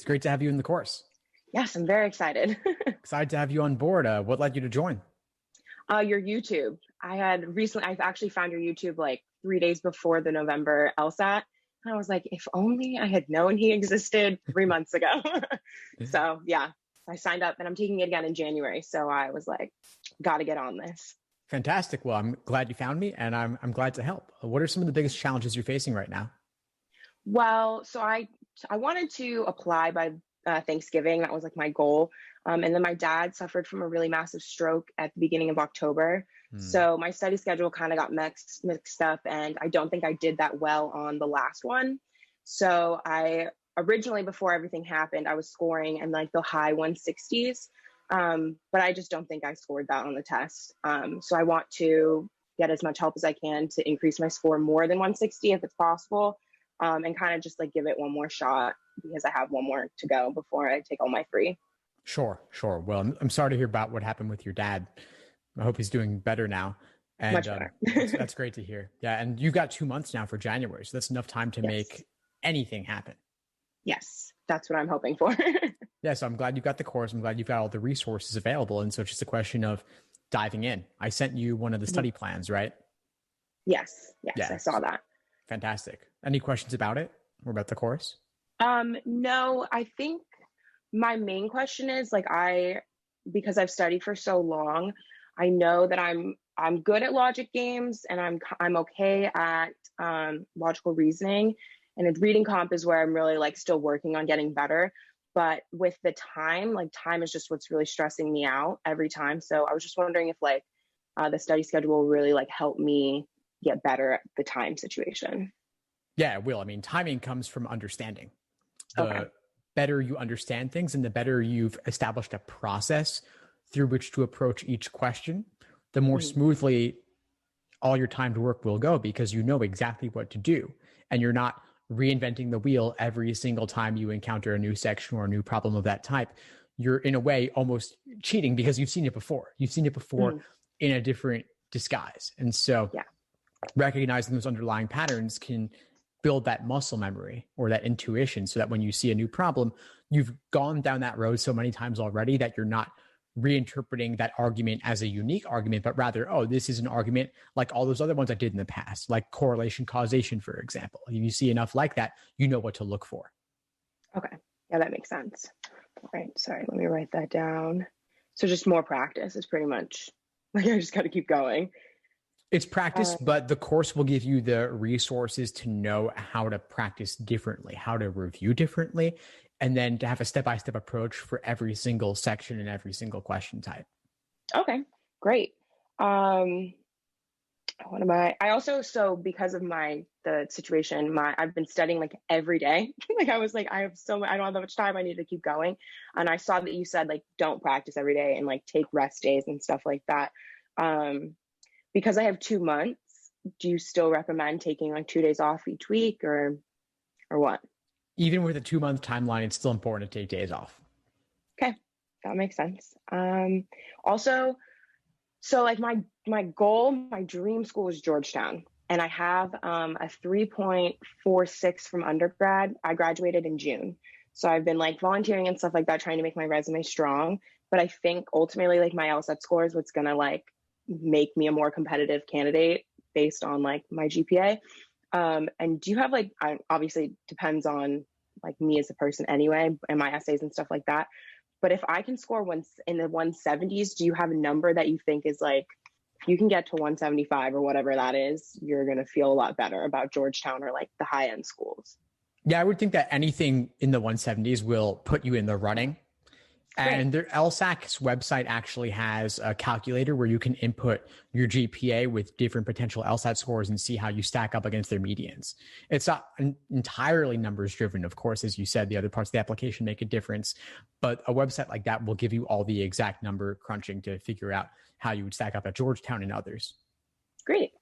great to have you in the course. Yes, I'm very excited. Excited to have you on board. What led you to join? Your YouTube. I've actually found your YouTube like 3 days before the November LSAT. And I was like, if only I had known he existed 3 months ago. So yeah, I signed up and I'm taking it again in January. So I was like, got to get on this. Fantastic. Well, I'm glad you found me and I'm glad to help. What are some of the biggest challenges you're facing right now? Well, so I wanted to apply by Thanksgiving. That was like my goal. And then my dad suffered from a really massive stroke at the beginning of October. Hmm. So my study schedule kind of got mixed up, and I don't think I did that well on the last one. So I originally, before everything happened, I was scoring in like the high 160s. But I just don't think I scored that on the test. So I want to get as much help as I can to increase my score more than 160 if it's possible, and kind of just like give it one more shot because I have one more to go before I take all my free. Sure, sure. Well, I'm sorry to hear about what happened with your dad. I hope he's doing better now. And Much better. that's great to hear. Yeah. And you've got 2 months now for January. So that's enough time to Yes. make anything happen. Yes. That's what I'm hoping for. Yeah. So I'm glad you've got the course. I'm glad you've got all the resources available. And so it's just a question of diving in. I sent you one of the study plans, right? Yes. Yes. Yeah. I saw that. Fantastic. Any questions about it or about the course? No, I think my main question is like because I've studied for so long, I know that I'm good at logic games and I'm okay at logical reasoning, and reading comp is where I'm really like still working on getting better. But with the time, like time is just what's really stressing me out every time. So I was just wondering if like the study schedule will really like help me get better at the time situation. Yeah, it will. I mean, timing comes from understanding. Okay. The better you understand things and the better you've established a process through which to approach each question, the more Mhm. smoothly all your timed work will go because you know exactly what to do. And you're not reinventing the wheel every single time you encounter a new section or a new problem of that type. You're in a way almost cheating because you've seen it before. You've seen it before Mhm. in a different disguise. And so Yeah. recognizing those underlying patterns can build that muscle memory or that intuition so that when you see a new problem, you've gone down that road so many times already that you're not reinterpreting that argument as a unique argument, but rather, oh, this is an argument like all those other ones I did in the past, like correlation causation, for example. If you see enough like that, you know what to look for. Okay. Yeah, that makes sense. All right. Sorry. Let me write that down. So just more practice is pretty much like I just got to keep going. It's practice, Uh, but the course will give you the resources to know how to practice differently, how to review differently, and then to have a step-by-step approach for every single section and every single question type. okay. Great. Um, what am I also, so because of the situation, I've been studying like every day. Like I was like, I don't have that much time. I need to keep going. And I saw that you said like, don't practice every day and like take rest days and stuff like that. Um, because I have 2 months, do you still recommend taking like 2 days off each week or what? Even with a 2 month timeline, it's still important to take days off. Okay, that makes sense. Also, so like my goal, my dream school is Georgetown, and I have a 3.46 from undergrad. I graduated in June, so I've been like volunteering and stuff like that, trying to make my resume strong. But I think ultimately, like my LSAT score is what's gonna like make me a more competitive candidate based on like my GPA. And do you have like, obviously depends on like me as a person anyway, and my essays and stuff like that. But if I can score once in the 170s, do you have a number that you think is like, if you can get to 175 or whatever that is, you're going to feel a lot better about Georgetown or like the high end schools? Yeah, I would think that anything in the 170s will put you in the running. Great. And their LSAC's website actually has a calculator where you can input your GPA with different potential LSAT scores and see how you stack up against their medians. It's not entirely numbers driven, of course, as you said, the other parts of the application make a difference. But a website like that will give you all the exact number crunching to figure out how you would stack up at Georgetown and others. Great.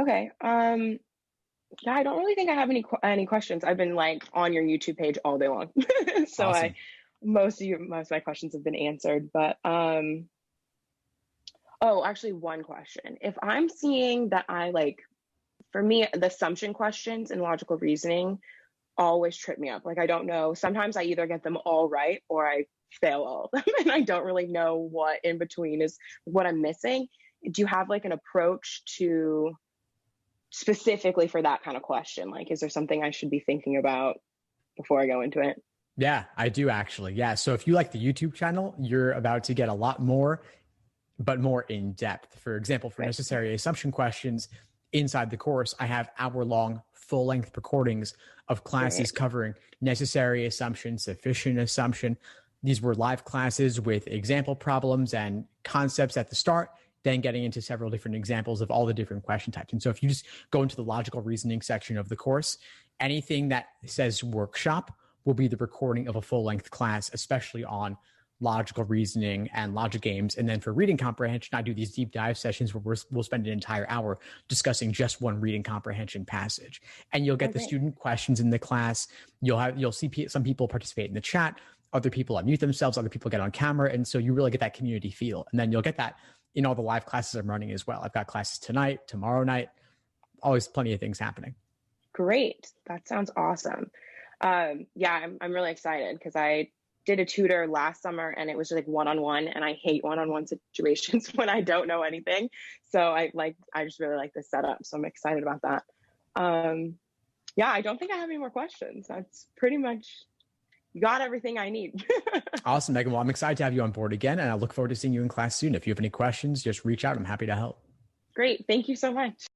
Okay. Yeah, I don't really think I have any questions. I've been like on your YouTube page all day long. So Awesome. most of my questions have been answered, but oh, actually one question. If I'm seeing that I like, for me, the assumption questions and logical reasoning always trip me up. Like, I don't know. Sometimes I either get them all right or I fail all of them and I don't really know what in between is what I'm missing. Do you have like an approach to specifically for that kind of question? Like, is there something I should be thinking about before I go into it? Yeah, I do actually. Yeah. So if you like the YouTube channel, you're about to get a lot more, but more in depth. For example, for Right. necessary assumption questions inside the course, I have hour-long full-length recordings of classes Right. covering necessary assumption, sufficient assumption. These were live classes with example problems and concepts at the start, then getting into several different examples of all the different question types. And so if you just go into the logical reasoning section of the course, anything that says workshop will be the recording of a full-length class, especially on logical reasoning and logic games. And then for reading comprehension, I do these deep dive sessions where we'll spend an entire hour discussing just one reading comprehension passage. And you'll get the student questions in the class. You'll see some people participate in the chat, other people unmute themselves, other people get on camera. And so you really get that community feel. And then you'll get that in all the live classes I'm running as well. I've got classes tonight, tomorrow night, always plenty of things happening. Great. That sounds awesome. Yeah, I'm really excited because I did a tutor last summer and it was just like one-on-one, and I hate one-on-one situations when I don't know anything. So I just really like this setup. So I'm excited about that. Yeah, I don't think I have any more questions. That's pretty much got everything I need. Awesome, Megan. Well, I'm excited to have you on board again, and I look forward to seeing you in class soon. If you have any questions, just reach out. I'm happy to help. Great. Thank you so much.